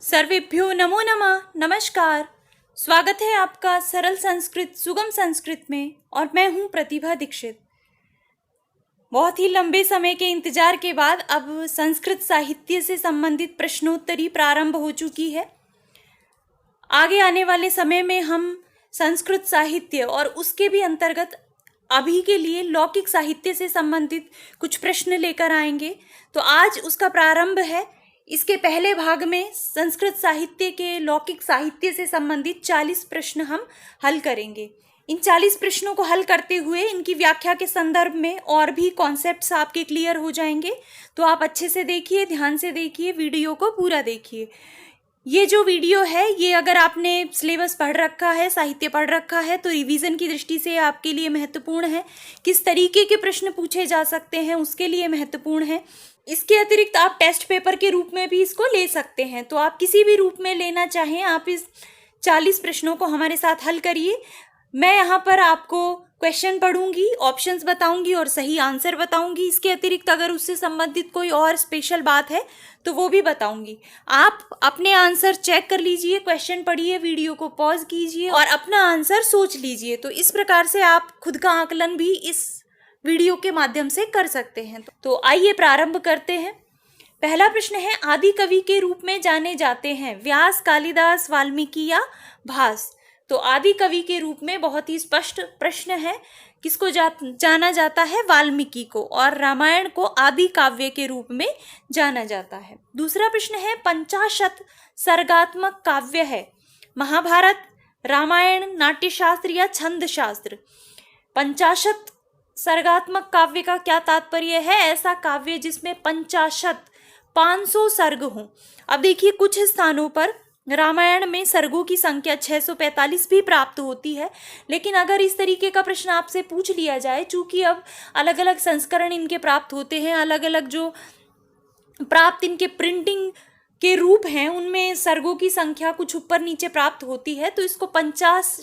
सर्वेभ्यो नमो नमः। नमस्कार। स्वागत है आपका सरल संस्कृत सुगम संस्कृत में और मैं हूं प्रतिभा दीक्षित। बहुत ही लंबे समय के इंतजार के बाद अब संस्कृत साहित्य से संबंधित प्रश्नोत्तरी प्रारंभ हो चुकी है। आगे आने वाले समय में हम संस्कृत साहित्य और उसके भी अंतर्गत अभी के लिए लौकिक साहित्य से संबंधित कुछ प्रश्न लेकर आएंगे। तो आज उसका प्रारंभ है। इसके पहले भाग में संस्कृत साहित्य के लौकिक साहित्य से संबंधित 40 प्रश्न हम हल करेंगे। इन 40 प्रश्नों को हल करते हुए इनकी व्याख्या के संदर्भ में और भी कॉन्सेप्ट्स आपके क्लियर हो जाएंगे। तो आप अच्छे से देखिए, ध्यान से देखिए, वीडियो को पूरा देखिए। ये जो वीडियो है ये अगर आपने सिलेबस पढ़ रखा है, साहित्य पढ़ रखा है, तो रिवीजन की दृष्टि से आपके लिए महत्वपूर्ण है। किस तरीके के प्रश्न पूछे जा सकते हैं उसके लिए महत्वपूर्ण है। इसके अतिरिक्त आप टेस्ट पेपर के रूप में भी इसको ले सकते हैं। तो आप किसी भी रूप में लेना चाहें, आप इस 40 प्रश्नों को हमारे साथ हल करिए। मैं यहाँ पर आपको क्वेश्चन पढ़ूंगी, ऑप्शंस बताऊंगी और सही आंसर बताऊंगी। इसके अतिरिक्त अगर उससे संबंधित कोई और स्पेशल बात है तो वो भी बताऊंगी। आप अपने आंसर चेक कर लीजिए, क्वेश्चन पढ़िए, वीडियो को पॉज कीजिए और अपना आंसर सोच लीजिए। तो इस प्रकार से आप खुद का आकलन भी इस वीडियो के माध्यम से कर सकते हैं। तो आइए प्रारंभ करते हैं। पहला प्रश्न है, आदि कवि के रूप में जाने जाते हैं व्यास, कालिदास, वाल्मीकि या भास? तो आदि कवि के रूप में बहुत ही स्पष्ट प्रश्न है। किसको जाना जाता है? वाल्मीकि को। और रामायण को आदि काव्य के रूप में जाना जाता है। दूसरा प्रश्न है, 50 सर्गात्मक काव्य है महाभारत, रामायण, नाट्यशास्त्र या छंद शास्त्र? 50 सर्गात्मक काव्य का क्या तात्पर्य है? ऐसा काव्य जिसमें 500 सर्ग हों। अब देखिए, कुछ स्थानों पर रामायण में सर्गों की संख्या 645 भी प्राप्त होती है। लेकिन अगर इस तरीके का प्रश्न आपसे पूछ लिया जाए, चूंकि अब अलग अलग संस्करण इनके प्राप्त होते हैं, अलग अलग जो प्राप्त इनके प्रिंटिंग के रूप हैं उनमें सर्गों की संख्या कुछ ऊपर नीचे प्राप्त होती है, तो इसको 50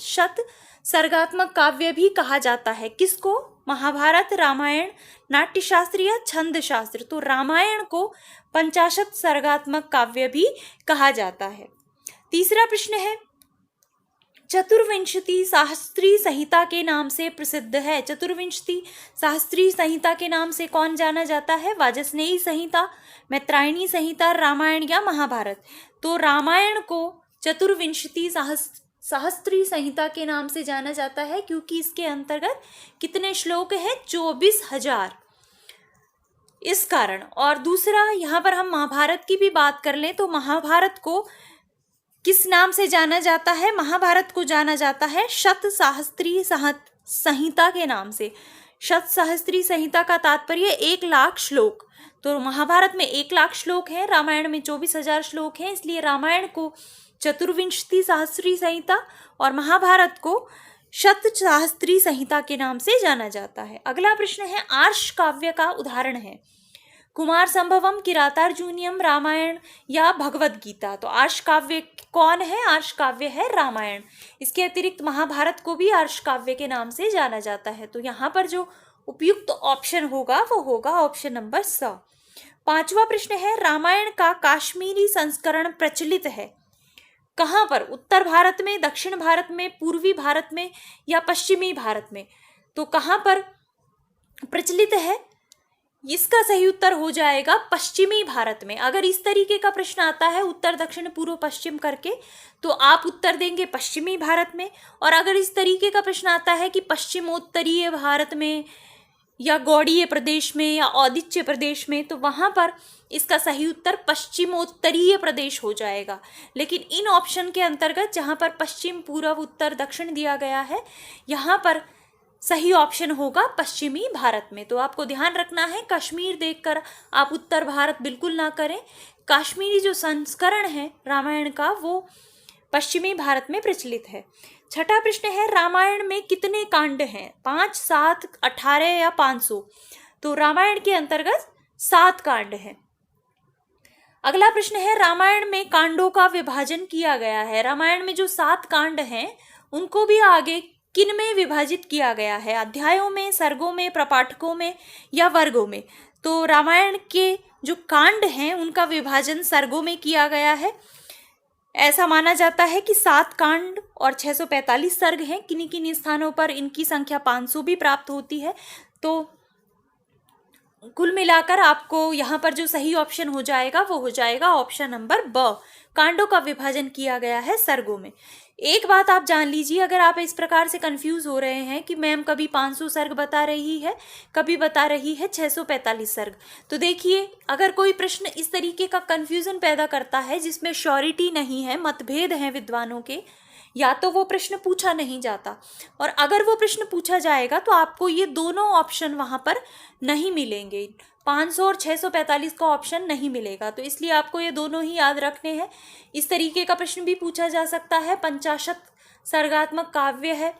सर्गात्मक काव्य भी कहा जाता है। किसको? महाभारत, रामायण, नाट्यशास्त्र या छंद शास्त्र? तो रामायण को 50 सर्गात्मक काव्य भी कहा जाता है। तीसरा प्रश्न है, चतुर्विंशति शास्त्री संहिता के नाम से प्रसिद्ध है। चतुर्विंशति शास्त्री संहिता के नाम से कौन जाना जाता है? वाजस्नेयी संहिता, मैत्रायणी संहिता, रामायण या महाभारत? तो रामायण को चतुर्विंशति शास्त्री संहिता के नाम से जाना जाता है क्योंकि इसके अंतर्गत कितने श्लोक हैं? 24,000, इस कारण। और दूसरा, यहाँ पर हम महाभारत की भी बात कर लें तो महाभारत को किस नाम से जाना जाता है? महाभारत को जाना जाता है शतसहस्त्री संहिता के नाम से। शतसहस्त्री संहिता का तात्पर्य 1,00,000 श्लोक। तो महाभारत में 1,00,000 श्लोक हैं, रामायण में 24,000 श्लोक हैं, इसलिए रामायण को चतुर्विंशति शास्त्री संहिता और महाभारत को शतसहस्त्री संहिता के नाम से जाना जाता है। अगला प्रश्न है, आर्ष काव्य का उदाहरण है कुमार संभवम, किरातार्जुनीयम, रामायण या भगवद गीता? तो आर्ष काव्य कौन है? आर्ष काव्य है रामायण। इसके अतिरिक्त महाभारत को भी आर्ष काव्य के नाम से जाना जाता है। तो यहाँ पर जो उपयुक्त ऑप्शन होगा वो होगा ऑप्शन नंबर स। पांचवा प्रश्न है, रामायण का काश्मीरी संस्करण प्रचलित है कहाँ पर? उत्तर भारत में, दक्षिण भारत में, पूर्वी भारत में या पश्चिमी भारत में? तो कहाँ पर प्रचलित है? इसका सही उत्तर हो जाएगा पश्चिमी भारत में। अगर इस तरीके का प्रश्न आता है उत्तर, दक्षिण, पूर्व, पश्चिम करके, तो आप उत्तर देंगे पश्चिमी भारत में। और अगर इस तरीके का प्रश्न आता है कि पश्चिमोत्तरीय भारत में या गौड़ीय प्रदेश में या औदिच्य प्रदेश में, तो वहां पर इसका सही उत्तर पश्चिमोत्तरीय प्रदेश हो जाएगा। लेकिन इन ऑप्शन के अंतर्गत जहां पर पश्चिम, पूर्व, उत्तर, दक्षिण दिया गया है, यहाँ पर सही ऑप्शन होगा पश्चिमी भारत में। तो आपको ध्यान रखना है, कश्मीर देखकर आप उत्तर भारत बिल्कुल ना करें। काश्मीरी जो संस्करण है रामायण का वो पश्चिमी भारत में प्रचलित है। छठा प्रश्न है, रामायण में कितने कांड हैं? 5, 7, 18 या 500? तो रामायण के अंतर्गत 7 कांड हैं। अगला प्रश्न है, रामायण में कांडों का विभाजन किया गया है। रामायण में जो 7 कांड हैं उनको भी आगे किन में विभाजित किया गया है? अध्यायों में, सर्गों में, प्रपाठकों में या वर्गों में? तो रामायण के जो कांड हैं उनका विभाजन सर्गों में किया गया है। ऐसा माना जाता है कि 7 कांड और 645 सर्ग हैं। किन्हीं किन्हीं स्थानों पर इनकी संख्या 500 भी प्राप्त होती है। तो कुल मिलाकर आपको यहाँ पर जो सही ऑप्शन हो जाएगा वो हो जाएगा ऑप्शन नंबर ब। कांडों का विभाजन किया गया है सर्गों में। एक बात आप जान लीजिए, अगर आप इस प्रकार से कंफ्यूज हो रहे हैं कि मैम कभी 500 सर्ग बता रही है, कभी बता रही है 645 सर्ग, तो देखिए, अगर कोई प्रश्न इस तरीके का कंफ्यूजन पैदा करता है जिसमें श्योरिटी नहीं है, मतभेद हैं विद्वानों के, या तो वो प्रश्न पूछा नहीं जाता, और अगर वो प्रश्न पूछा जाएगा तो आपको ये दोनों ऑप्शन वहां पर नहीं मिलेंगे। 500 और 645 का ऑप्शन नहीं मिलेगा। तो इसलिए आपको ये दोनों ही याद रखने हैं। इस तरीके का प्रश्न भी पूछा जा सकता है, 50 सर्गात्मक काव्य है,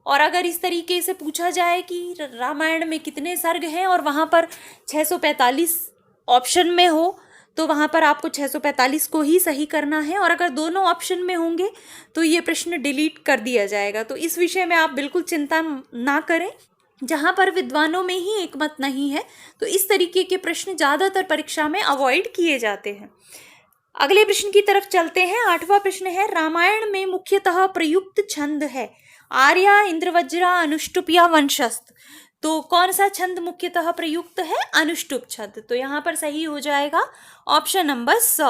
और अगर इस तरीके से पूछा जाए कि रामायण में कितने सर्ग हैं और वहां पर 645 ऑप्शन में हो, तो वहां पर आपको 645 को ही सही करना है, और अगर दोनों ऑप्शन में होंगे तो ये प्रश्न डिलीट कर दिया जाएगा। तो इस विषय में आप बिल्कुल चिंता ना करें। जहां पर विद्वानों में ही एकमत नहीं है तो इस तरीके के प्रश्न ज्यादातर परीक्षा में अवॉइड किए जाते हैं। अगले प्रश्न की तरफ चलते हैं। 8वां प्रश्न है, रामायण में मुख्यतः प्रयुक्त छंद है आर्या, इंद्रवज्रा, अनुष्टुप या वंशस्थ। तो कौन सा छंद मुख्यतः प्रयुक्त है? अनुष्टुप छंद। तो यहाँ पर सही हो जाएगा ऑप्शन नंबर स।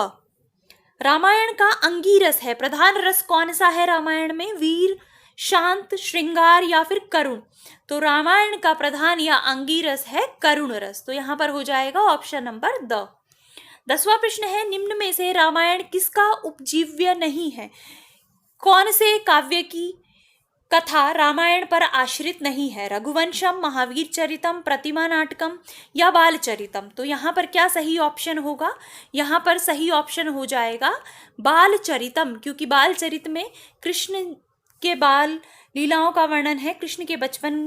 रामायण का अंगीरस है, प्रधान रस कौन सा है रामायण में? वीर, शांत, श्रृंगार या फिर करुण। तो रामायण का प्रधान या अंगीरस है करुण रस। तो यहाँ पर हो जाएगा ऑप्शन नंबर द। 10वां प्रश्न है, निम्न में से रामायण किसका उपजीव्य नहीं है? कौन से काव्य की कथा रामायण पर आश्रित नहीं है? रघुवंशम, महावीर चरितम, प्रतिमा नाटकम या बाल चरितम। तो यहाँ पर क्या सही ऑप्शन होगा? यहाँ पर सही ऑप्शन हो जाएगा बाल चरितम, क्योंकि बाल चरित में कृष्ण के बाल लीलाओं का वर्णन है, कृष्ण के बचपन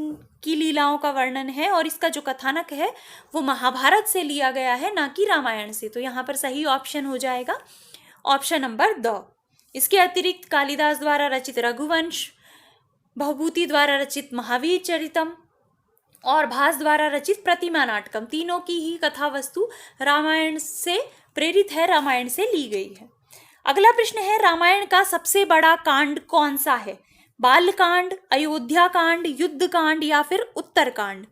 की लीलाओं का वर्णन है, और इसका जो कथानक है वो महाभारत से लिया गया है, ना कि रामायण से। तो यहाँ पर सही ऑप्शन हो जाएगा ऑप्शन नंबर द। इसके अतिरिक्त कालिदास द्वारा रचित रघुवंश, भवभूति द्वारा रचित महावीर चरितम और भास द्वारा रचित प्रतिमा नाटकम, तीनों की ही कथा वस्तु रामायण से प्रेरित है, रामायण से ली गई है। अगला प्रश्न है, रामायण का सबसे बड़ा कांड कौन सा है? बालकांड, अयोध्या कांड, युद्ध कांड या फिर उत्तर कांड।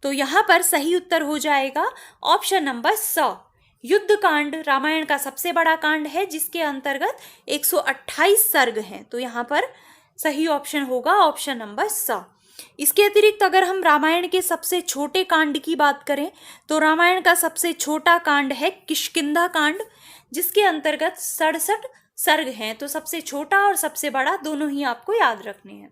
तो यहाँ पर सही उत्तर हो जाएगा ऑप्शन नंबर स। युद्ध कांड रामायण का सबसे बड़ा कांड है, जिसके अंतर्गत 128 सर्ग हैं। तो यहाँ पर सही ऑप्शन होगा ऑप्शन नंबर स। इसके अतिरिक्त अगर हम रामायण के सबसे छोटे कांड की बात करें तो रामायण का सबसे छोटा कांड है किष्किंधा कांड, जिसके अंतर्गत 67 सर्ग हैं। तो सबसे छोटा और सबसे बड़ा दोनों ही आपको याद रखने हैं।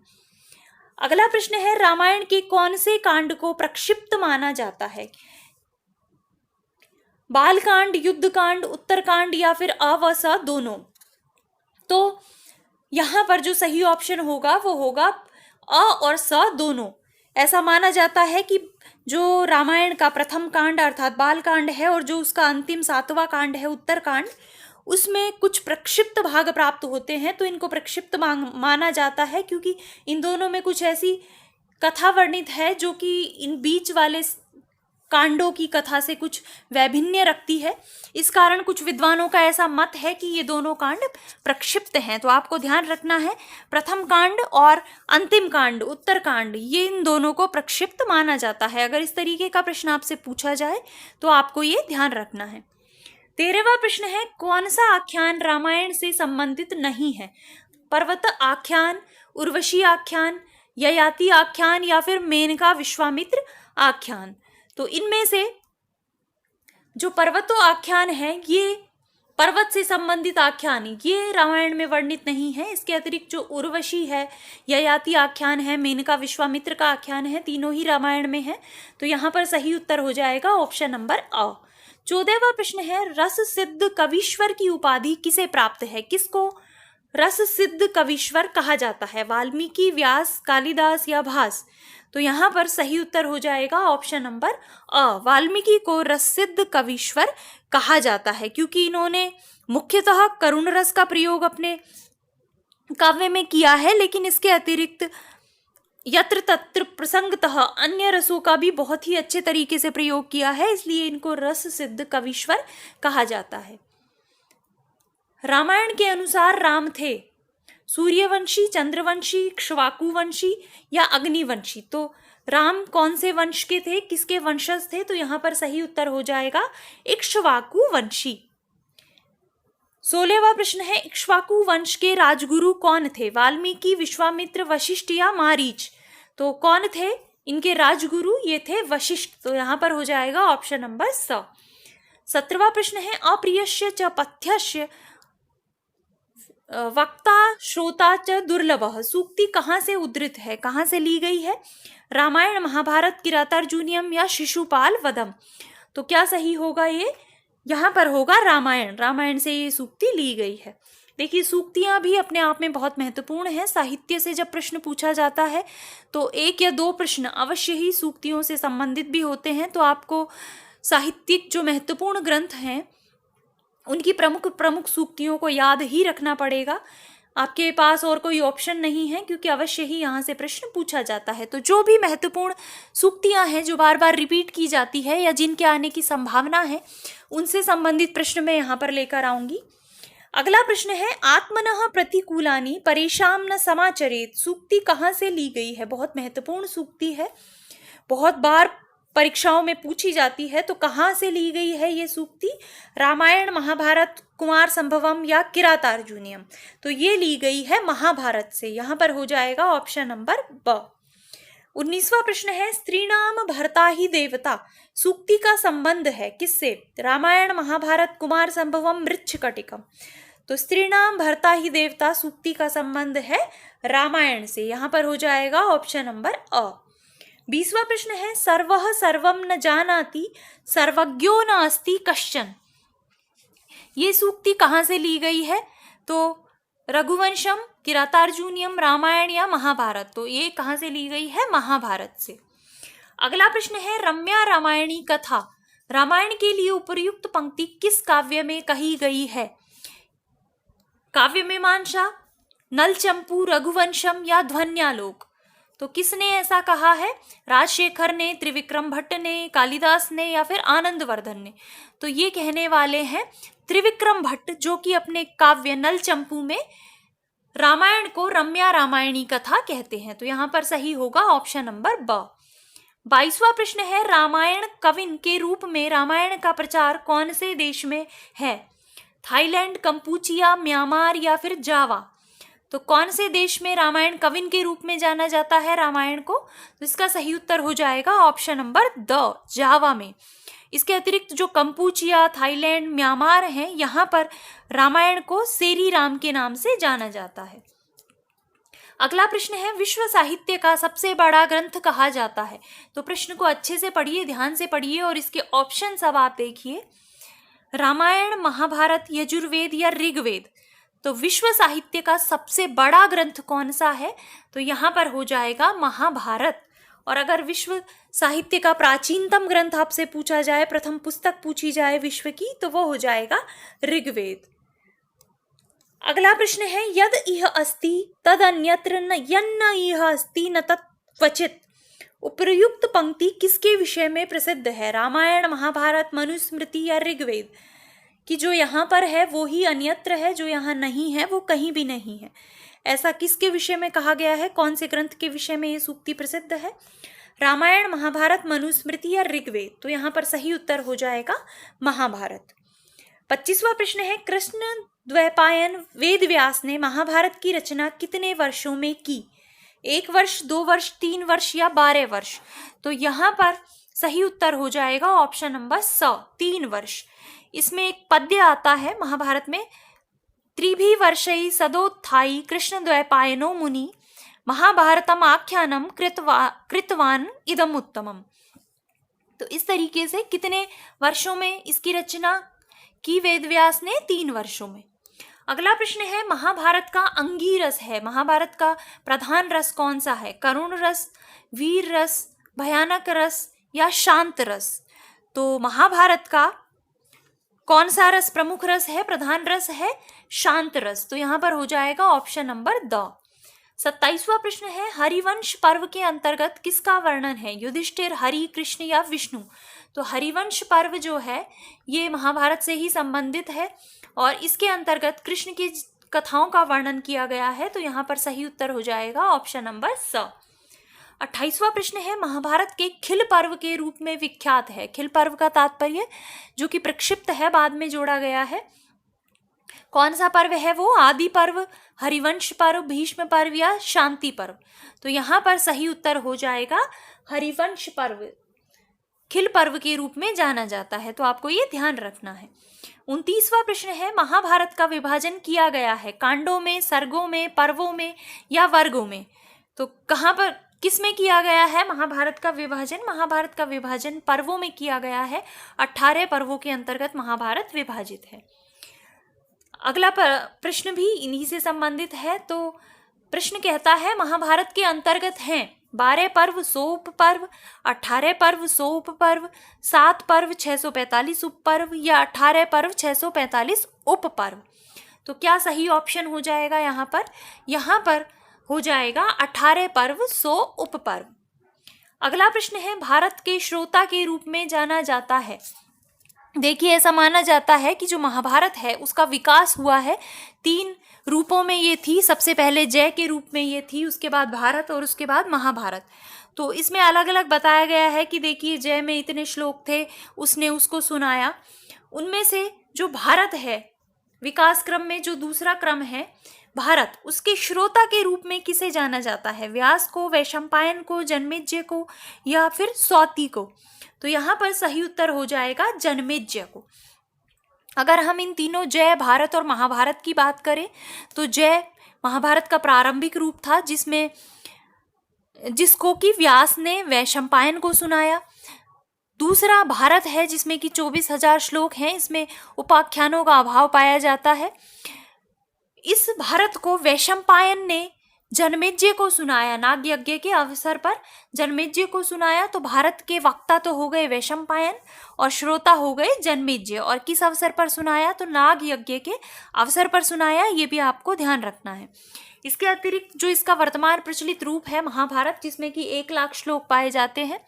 अगला प्रश्न है, रामायण के कौन से कांड को प्रक्षिप्त माना जाता है? बालकांड, युद्ध कांड, उत्तरकांड या फिर अ व स दोनों। तो यहाँ पर जो सही ऑप्शन होगा वो होगा अ और स दोनों। ऐसा माना जाता है कि जो रामायण का प्रथम कांड अर्थात बालकांड है और जो उसका अंतिम 7वां कांड है उत्तरकांड, उसमें कुछ प्रक्षिप्त भाग प्राप्त होते हैं। तो इनको प्रक्षिप्त माना जाता है क्योंकि इन दोनों में कुछ ऐसी कथा वर्णित है जो कि इन बीच वाले कांडों की कथा से कुछ वैभिन्य रखती है। इस कारण कुछ विद्वानों का ऐसा मत है कि ये दोनों कांड प्रक्षिप्त हैं। तो आपको ध्यान रखना है, प्रथम कांड और अंतिम कांड उत्तरकांड, ये इन दोनों को प्रक्षिप्त माना जाता है। अगर इस तरीके का प्रश्न आपसे पूछा जाए तो आपको ये ध्यान रखना है। 13वां प्रश्न है, कौन सा आख्यान रामायण से संबंधित नहीं है? पर्वत आख्यान, उर्वशी आख्यान, ययाति आख्यान या फिर मेनका विश्वामित्र आख्यान। तो इनमें से जो पर्वतो आख्यान है, ये पर्वत से संबंधित आख्यान, ये रामायण में वर्णित नहीं है। इसके अतिरिक्त जो उर्वशी है, ययाति आख्यान है, मेनका विश्वामित्र का आख्यान है, तीनों ही रामायण में है। तो यहाँ पर सही उत्तर हो जाएगा ऑप्शन नंबर अ। 14वां प्रश्न है, रस सिद्ध कवीश्वर की उपाधि किसे प्राप्त है? किसको रस सिद्ध कवीश्वर कहा जाता है? वाल्मीकि, व्यास, कालिदास या भास। तो यहाँ पर सही उत्तर हो जाएगा ऑप्शन नंबर अ। वाल्मीकि को रस सिद्ध कवीश्वर कहा जाता है क्योंकि इन्होंने मुख्यतः करुण रस का प्रयोग अपने काव्य में किया है, लेकिन इसके अतिरिक्त यत्र तत्र प्रसंगतः अन्य रसों का भी बहुत ही अच्छे तरीके से प्रयोग किया है, इसलिए इनको रस सिद्ध कवीश्वर कहा जाता है। रामायण के अनुसार राम थे सूर्यवंशी, चंद्रवंशी, इक्ष्वाकुवंशी या अग्निवंशी। तो राम कौन से वंश के थे, किसके वंशज थे? तो यहाँ पर सही उत्तर हो जाएगा इक्ष्वाकुवंशी। 16वां प्रश्न है, इक्ष्वाकु वंश के राजगुरु कौन थे? वाल्मीकि, विश्वामित्र, वशिष्ठ या मारीच? तो कौन थे इनके राजगुरु? ये थे वशिष्ठ। तो यहाँ पर हो जाएगा ऑप्शन नंबर स। 17वां प्रश्न है, अप्रियस्य च पथ्यस्य वक्ता श्रोता च दुर्लभः सूक्ति कहाँ से उद्धृत है, कहाँ से ली गई है? रामायण, महाभारत, किरातार्जुनीयम या शिशुपाल वधम? तो क्या सही होगा ये? यहाँ पर होगा रामायण। रामायण से ये सूक्ति ली गई है। देखिए, सूक्तियां भी अपने आप में बहुत महत्वपूर्ण है। साहित्य से जब प्रश्न पूछा जाता है तो 1 या 2 प्रश्न अवश्य ही सूक्तियों से संबंधित भी होते हैं। तो आपको साहित्यिक जो महत्वपूर्ण ग्रंथ हैं उनकी प्रमुख प्रमुख सूक्तियों को याद ही रखना पड़ेगा। आपके पास और कोई ऑप्शन नहीं है, क्योंकि अवश्य ही यहाँ से प्रश्न पूछा जाता है। तो जो भी महत्वपूर्ण सूक्तियां हैं जो बार बार रिपीट की जाती है या जिनके आने की संभावना है, उनसे संबंधित प्रश्न मैं यहाँ पर लेकर आऊंगी। अगला प्रश्न है, आत्मनः प्रतिकूलानि परेशान न समाचरेत सूक्ति कहाँ से ली गई है? बहुत महत्वपूर्ण सूक्ति है, बहुत बार परीक्षाओं में पूछी जाती है। तो कहाँ से ली गई है ये सूक्ति? रामायण, महाभारत, कुमार संभवम या किरातार्जुनीयम? तो ये ली गई है महाभारत से। यहाँ पर हो जाएगा ऑप्शन नंबर ब। 19वां प्रश्न है, स्त्रीणाम भर्ता ही देवता सूक्ति का संबंध है किससे? रामायण, महाभारत, कुमार संभवम, मृच्छकटिकम? तो स्त्रीणाम भर्ता ही देवता सूक्ति का संबंध है रामायण से। यहाँ पर हो जाएगा ऑप्शन नंबर अ। 20वां प्रश्न है, सर्वः सर्वम न जानाति सर्वज्ञो न अस्ति कश्चन ये सूक्ति कहाँ से ली गई है? तो रघुवंशम, किरातार्जुनीयम, रामायण या महाभारत? तो ये कहाँ से ली गई है? महाभारत से। अगला प्रश्न है, रम्या रामायणी कथा रामायण के लिए उपयुक्त पंक्ति किस काव्य में कही गई है? काव्य मीमांसा, नलचंपू, रघुवंशम या ध्वन्यालोक? तो किसने ऐसा कहा है? राजशेखर ने, त्रिविक्रम भट्ट ने, कालिदास ने या फिर आनंदवर्धन ने? तो ये कहने वाले हैं त्रिविक्रम भट्ट, जो कि अपने काव्य नलचंपू में रामायण को रम्या रामायणी कथा कहते हैं। तो यहाँ पर सही होगा ऑप्शन नंबर ब। 22वां प्रश्न है, रामायण कविन के रूप में रामायण का प्रचार कौन से देश में है? थाईलैंड, कंपूचिया, म्यांमार या फिर जावा? तो कौन से देश में रामायण कविन के रूप में जाना जाता है रामायण को? तो इसका सही उत्तर हो जाएगा ऑप्शन नंबर द, जावा में। इसके अतिरिक्त जो कंपूचिया, थाईलैंड, म्यांमार हैं, यहाँ पर रामायण को सेरी राम के नाम से जाना जाता है। अगला प्रश्न है, विश्व साहित्य का सबसे बड़ा ग्रंथ कहा जाता है? तो प्रश्न को अच्छे से पढ़िए, ध्यान से पढ़िए और इसके ऑप्शन सब आप देखिए। रामायण, महाभारत, यजुर्वेद या ऋग्वेद? तो विश्व साहित्य का सबसे बड़ा ग्रंथ कौन सा है? तो यहाँ पर हो जाएगा महाभारत। और अगर विश्व साहित्य का प्राचीनतम ग्रंथ आपसे पूछा जाए, प्रथम पुस्तक पूछी जाए विश्व की, तो वो हो जाएगा ऋग्वेद। अगला प्रश्न है, यद इह अस्ति तद अन्यत्र न यन्न इह अस्ति न तत् क्वचित् उपयुक्त पंक्ति किसके विषय में प्रसिद्ध है? रामायण, महाभारत, मनुस्मृति या ऋग्वेद? कि जो यहाँ पर है वो ही अन्यत्र है, जो यहाँ नहीं है वो कहीं भी नहीं है। ऐसा किसके विषय में कहा गया है? कौन से ग्रंथ के विषय में ये सूक्ति प्रसिद्ध है? रामायण, महाभारत, मनुस्मृति या ऋग्वेद? तो यहाँ पर सही उत्तर हो जाएगा महाभारत। 25वां प्रश्न है, कृष्ण द्वैपायन वेद व्यास ने महाभारत की रचना कितने वर्षों में की? 1 वर्ष, 2 वर्ष, 3 वर्ष या 12 वर्ष? तो यहाँ पर सही उत्तर हो जाएगा ऑप्शन नंबर स, 3 वर्ष। इसमें एक पद्य आता है महाभारत में, त्रिभी वर्षै सदोत्थायी कृष्ण द्वैपायनो मुनि महाभारतम आख्यानम कृतवान इदम उत्तमम। तो इस तरीके से कितने वर्षों में इसकी रचना की वेदव्यास ने? 3 वर्षों में। अगला प्रश्न है, महाभारत का अंगी रस है, महाभारत का प्रधान रस कौन सा है? करुण रस, वीर रस, भयानक रस या शांत रस? तो महाभारत का कौन सा रस प्रमुख रस है, प्रधान रस है? शांत रस। तो यहाँ पर हो जाएगा ऑप्शन नंबर द। 27वां प्रश्न है, हरिवंश पर्व के अंतर्गत किसका वर्णन है? युधिष्ठिर, हरि, कृष्ण या विष्णु? तो हरिवंश पर्व जो है ये महाभारत से ही संबंधित है और इसके अंतर्गत कृष्ण की कथाओं का वर्णन किया गया है। तो यहाँ पर सही उत्तर हो जाएगा ऑप्शन नंबर स। 28वां प्रश्न है, महाभारत के खिल पर्व के रूप में विख्यात है। खिल पर्व का तात्पर्य जो कि प्रक्षिप्त है, बाद में जोड़ा गया है। कौन सा पर्व है वो? आदि पर्व, हरिवंश पर्व, भीष्म पर्व या शांति पर्व? तो यहाँ पर सही उत्तर हो जाएगा हरिवंश पर्व खिल पर्व के रूप में जाना जाता है। तो आपको ये ध्यान रखना है। 29वां प्रश्न है, महाभारत का विभाजन किया गया है कांडों में, सर्गों में, पर्वों में या वर्गों में? तो कहाँ पर, किस में किया गया है महाभारत का विभाजन? महाभारत का विभाजन पर्वों में किया गया है। 18 पर्वों के अंतर्गत महाभारत विभाजित है। अगला प्रश्न भी इन्हीं से संबंधित है। तो प्रश्न कहता है, महाभारत के अंतर्गत हैं 12 पर्व 100 उप पर्व, 18 पर्व 100 उप पर्व, 7 पर्व 645 उप पर्व या 18 पर्व 645 उप पर्व? तो क्या सही ऑप्शन हो जाएगा यहाँ पर? यहाँ पर हो जाएगा 18 पर्व 100 उप पर्व। अगला प्रश्न है, भारत के श्रोता के रूप में जाना जाता है। देखिए, ऐसा माना जाता है कि जो महाभारत है उसका विकास हुआ है 3 रूपों में। ये थी, सबसे पहले जय के रूप में ये थी, उसके बाद भारत और उसके बाद महाभारत। तो इसमें अलग अलग बताया गया है कि देखिए, जय में इतने श्लोक थे, उसने उसको सुनाया। उनमें से जो भारत है, विकास क्रम में जो दूसरा क्रम है भारत, उसके श्रोता के रूप में किसे जाना जाता है? व्यास को, वैशंपायन को, जन्मेजय को या फिर सौती को? तो यहाँ पर सही उत्तर हो जाएगा जनमेजय को। अगर हम इन तीनों जय, भारत और महाभारत की बात करें तो जय महाभारत का प्रारंभिक रूप था, जिसको कि व्यास ने वैशंपायन को सुनाया। दूसरा भारत है जिसमें कि 24,000 श्लोक हैं, इसमें उपाख्यानों का अभाव पाया जाता है। इस भारत को वैशंपायन ने जन्मेजय को सुनाया, नाग यज्ञ के अवसर पर जन्मेजय को सुनाया। तो भारत के वक्ता तो हो गए वैशंपायन और श्रोता हो गए जन्मेजय। और किस अवसर पर सुनाया? तो नाग यज्ञ के अवसर पर सुनाया। ये भी आपको ध्यान रखना है। इसके अतिरिक्त जो इसका वर्तमान प्रचलित रूप है महाभारत, जिसमें कि 1 लाख श्लोक पाए जाते हैं,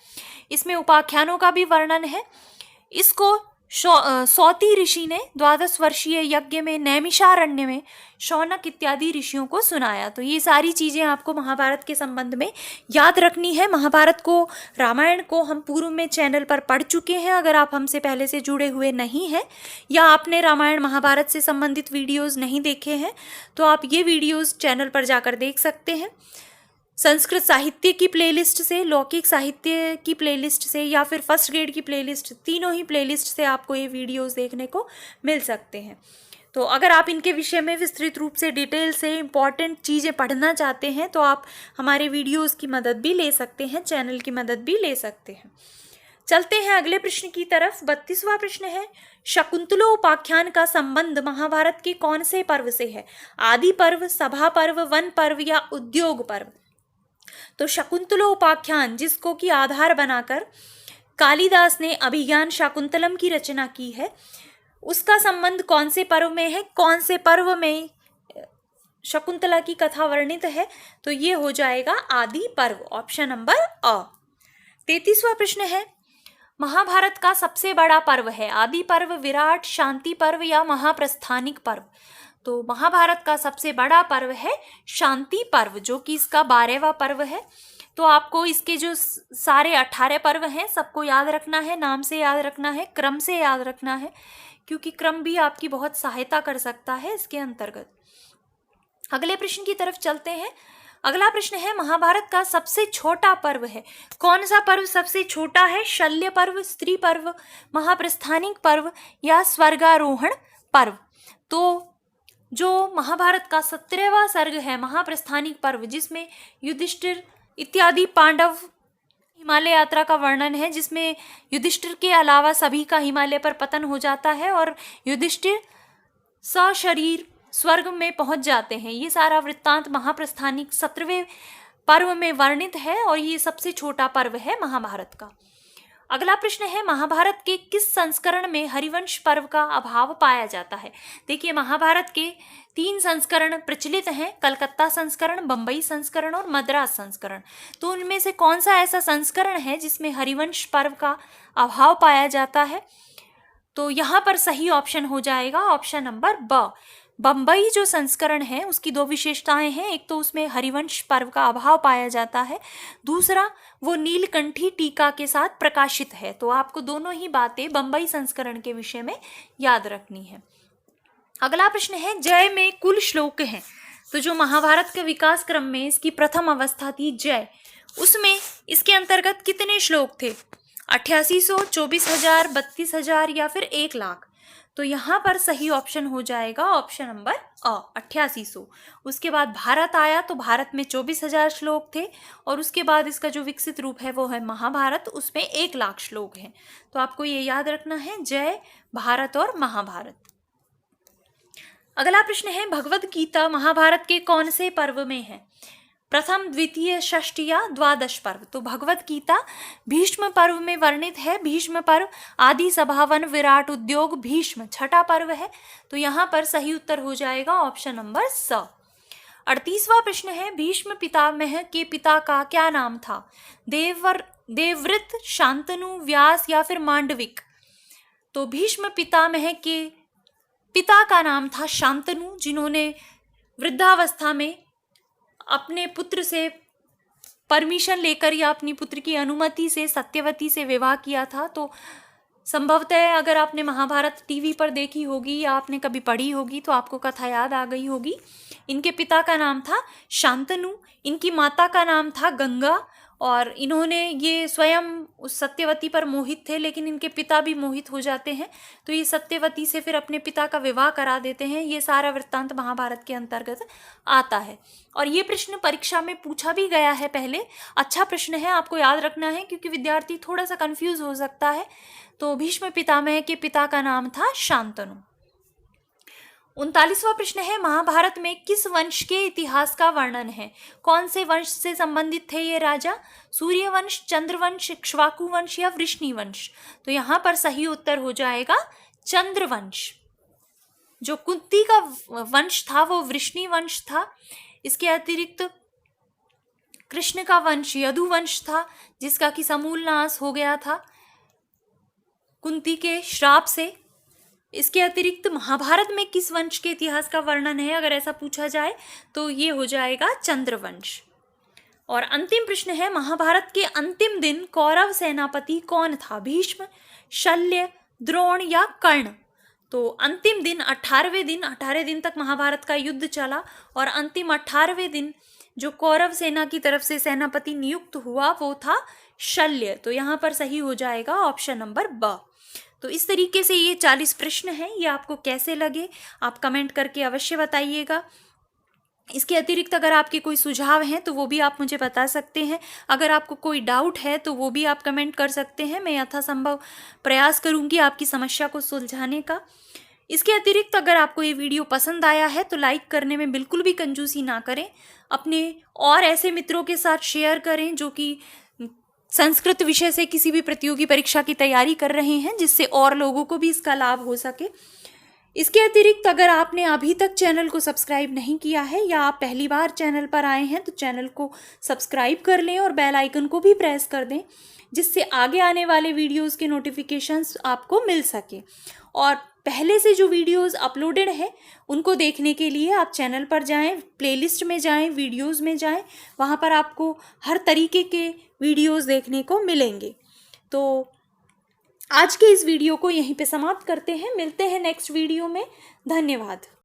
इसमें उपाख्यानों का भी वर्णन है। इसको सौती ऋषि ने 12 वर्षीय यज्ञ में नैमिषारण्य में शौनक इत्यादि ऋषियों को सुनाया। तो ये सारी चीजें आपको महाभारत के संबंध में याद रखनी है। महाभारत को, रामायण को हम पूर्व में चैनल पर पढ़ चुके हैं। अगर आप हमसे पहले से जुड़े हुए नहीं हैं या आपने रामायण महाभारत से संबंधित वीडियोज नहीं देखे हैं तो आप ये वीडियोज चैनल पर जाकर देख सकते हैं। संस्कृत साहित्य की प्लेलिस्ट से, लौकिक साहित्य की प्लेलिस्ट से या फिर फर्स्ट ग्रेड की प्लेलिस्ट, तीनों ही प्लेलिस्ट से आपको ये वीडियोस देखने को मिल सकते हैं। तो अगर आप इनके विषय में विस्तृत रूप से, डिटेल से इंपॉर्टेंट चीज़ें पढ़ना चाहते हैं तो आप हमारे वीडियोस की मदद भी ले सकते हैं, चैनल की मदद भी ले सकते हैं। चलते हैं अगले प्रश्न की तरफ। 32वां प्रश्न है, शकुंतलोपाख्यान का संबंध महाभारत के कौन से पर्व से है? आदि पर्व, सभा पर्व, वन पर्व या उद्योग पर्व? तो शकुंतलोपाख्यान, जिसको कि आधार बनाकर कालिदास ने अभिज्ञान शाकुंतलम की रचना की है, उसका संबंध कौन से पर्व में है? कौन से पर्व में शकुंतला की कथा वर्णित है? तो ये हो जाएगा आदि पर्व, ऑप्शन नंबर अ। 33वां प्रश्न है, महाभारत का सबसे बड़ा पर्व है? आदि पर्व, विराट, शांति पर्व या महाप्रस्थानिक पर्व? तो महाभारत का सबसे बड़ा पर्व है शांति पर्व, जो कि इसका 12वां पर्व है। तो आपको इसके जो सारे 18 पर्व हैं सबको याद रखना है, नाम से याद रखना है, क्रम से याद रखना है, क्योंकि क्रम भी आपकी बहुत सहायता कर सकता है इसके अंतर्गत। अगले प्रश्न की तरफ चलते हैं। अगला प्रश्न है, महाभारत का सबसे छोटा पर्व है? कौन सा पर्व सबसे छोटा है? शल्य पर्व, स्त्री पर्व, महाप्रस्थानिक पर्व या स्वर्गारोहण पर्व? तो जो महाभारत का 17वां सर्ग है, महाप्रस्थानिक पर्व, जिसमें युधिष्ठिर इत्यादि पांडव हिमालय यात्रा का वर्णन है, जिसमें युधिष्ठिर के अलावा सभी का हिमालय पर पतन हो जाता है और युधिष्ठिर सशरीर स्वर्ग में पहुंच जाते हैं। ये सारा वृत्तांत महाप्रस्थानिक 17वें पर्व में वर्णित है और ये सबसे छोटा पर्व है महाभारत का। अगला प्रश्न है, महाभारत के किस संस्करण में हरिवंश पर्व का अभाव पाया जाता है? देखिए, महाभारत के 3 संस्करण प्रचलित हैं, कलकत्ता संस्करण, बंबई संस्करण और मद्रास संस्करण। तो उनमें से कौन सा ऐसा संस्करण है जिसमें हरिवंश पर्व का अभाव पाया जाता है? तो यहाँ पर सही ऑप्शन हो जाएगा ऑप्शन नंबर ब। बम्बई जो संस्करण है उसकी दो विशेषताएं हैं, एक तो उसमें हरिवंश पर्व का अभाव पाया जाता है, दूसरा वो नीलकंठी टीका के साथ प्रकाशित है। तो आपको दोनों ही बातें बम्बई संस्करण के विषय में याद रखनी है। अगला प्रश्न है, जय में कुल श्लोक हैं। तो जो महाभारत के विकास क्रम में इसकी प्रथम अवस्था थी जय, उसमें इसके अंतर्गत कितने श्लोक थे? 8800, 24,000, 32,000 या फिर 1,00,000? तो यहाँ पर सही ऑप्शन हो जाएगा ऑप्शन नंबर अ, 8800। उसके बाद भारत आया तो भारत में 24,000 श्लोक थे, और उसके बाद इसका जो विकसित रूप है वो है महाभारत, उसमें 1,00,000 श्लोक हैं। तो आपको ये याद रखना है, जय, भारत और महाभारत। अगला प्रश्न है, भगवद गीता महाभारत के कौन से पर्व में है? प्रथम, द्वितीय, षष्ठ या द्वादश पर्व? तो भगवद गीता भीष्म पर्व में वर्णित है। भीष्म पर्व आदि सभावन विराट उद्योग भीष्म छठा पर्व है। तो यहाँ पर सही उत्तर हो जाएगा ऑप्शन नंबर स। 38वां प्रश्न है, भीष्म पितामह के पिता का क्या नाम था? देवव्रत, शांतनु, व्यास या फिर मांडविक? तो भीष्म पितामह के पिता का नाम था शांतनु, जिन्होंने वृद्धावस्था में अपने पुत्र से परमिशन लेकर या अपनी पुत्र की अनुमति से सत्यवती से विवाह किया था। तो संभवतः अगर आपने महाभारत टीवी पर देखी होगी या आपने कभी पढ़ी होगी तो आपको कथा याद आ गई होगी। इनके पिता का नाम था शांतनु, इनकी माता का नाम था गंगा, और इन्होंने ये स्वयं उस सत्यवती पर मोहित थे, लेकिन इनके पिता भी मोहित हो जाते हैं, तो ये सत्यवती से फिर अपने पिता का विवाह करा देते हैं। ये सारा वृत्तांत महाभारत के अंतर्गत आता है, और ये प्रश्न परीक्षा में पूछा भी गया है पहले। अच्छा प्रश्न है, आपको याद रखना है, क्योंकि विद्यार्थी थोड़ा सा कंफ्यूज हो सकता है। तो भीष्म पितामह के पिता का नाम था शांतनु। 39वां प्रश्न है, महाभारत में किस वंश के इतिहास का वर्णन है? कौन से वंश से संबंधित थे ये राजा? सूर्यवंश, चंद्रवंश, इक्ष्वाकु वंश या वृष्णि वंश? तो यहाँ पर सही उत्तर हो जाएगा चंद्रवंश। जो कुंती का वंश था वो वृष्णि वंश था। इसके अतिरिक्त कृष्ण का वंश यदुवंश था, जिसका कि समूल नाश हो गया था कुंती के श्राप से। इसके अतिरिक्त महाभारत में किस वंश के इतिहास का वर्णन है, अगर ऐसा पूछा जाए तो ये हो जाएगा चंद्रवंश। और अंतिम प्रश्न है, महाभारत के अंतिम दिन कौरव सेनापति कौन था? भीष्म, शल्य, द्रोण या कर्ण? तो अंतिम दिन 18वें दिन तक महाभारत का युद्ध चला, और अंतिम 18वें दिन जो कौरव सेना की तरफ से सेनापति नियुक्त हुआ वो था शल्य। तो यहाँ पर सही हो जाएगा ऑप्शन नंबर ब। तो इस तरीके से ये 40 प्रश्न हैं। ये आपको कैसे लगे आप कमेंट करके अवश्य बताइएगा। इसके अतिरिक्त अगर आपके कोई सुझाव हैं तो वो भी आप मुझे बता सकते हैं। अगर आपको कोई डाउट है तो वो भी आप कमेंट कर सकते हैं। मैं यथासंभव प्रयास करूंगी आपकी समस्या को सुलझाने का। इसके अतिरिक्त अगर आपको ये वीडियो पसंद आया है तो लाइक करने में बिल्कुल भी कंजूसी ना करें। अपने और ऐसे मित्रों के साथ शेयर करें जो कि संस्कृत विषय से किसी भी प्रतियोगी परीक्षा की तैयारी कर रहे हैं, जिससे और लोगों को भी इसका लाभ हो सके। इसके अतिरिक्त अगर आपने अभी तक चैनल को सब्सक्राइब नहीं किया है या आप पहली बार चैनल पर आए हैं तो चैनल को सब्सक्राइब कर लें और बेल आइकन को भी प्रेस कर दें, जिससे आगे आने वाले वीडियोस के नोटिफिकेशंस आपको मिल सके। और पहले से जो वीडियोस अपलोडेड हैं उनको देखने के लिए आप चैनल पर जाएं, प्लेलिस्ट में जाएं, वीडियोस में जाएं, वहाँ पर आपको हर तरीके के वीडियोस देखने को मिलेंगे। तो आज के इस वीडियो को यहीं पे समाप्त करते हैं। मिलते हैं नेक्स्ट वीडियो में। धन्यवाद।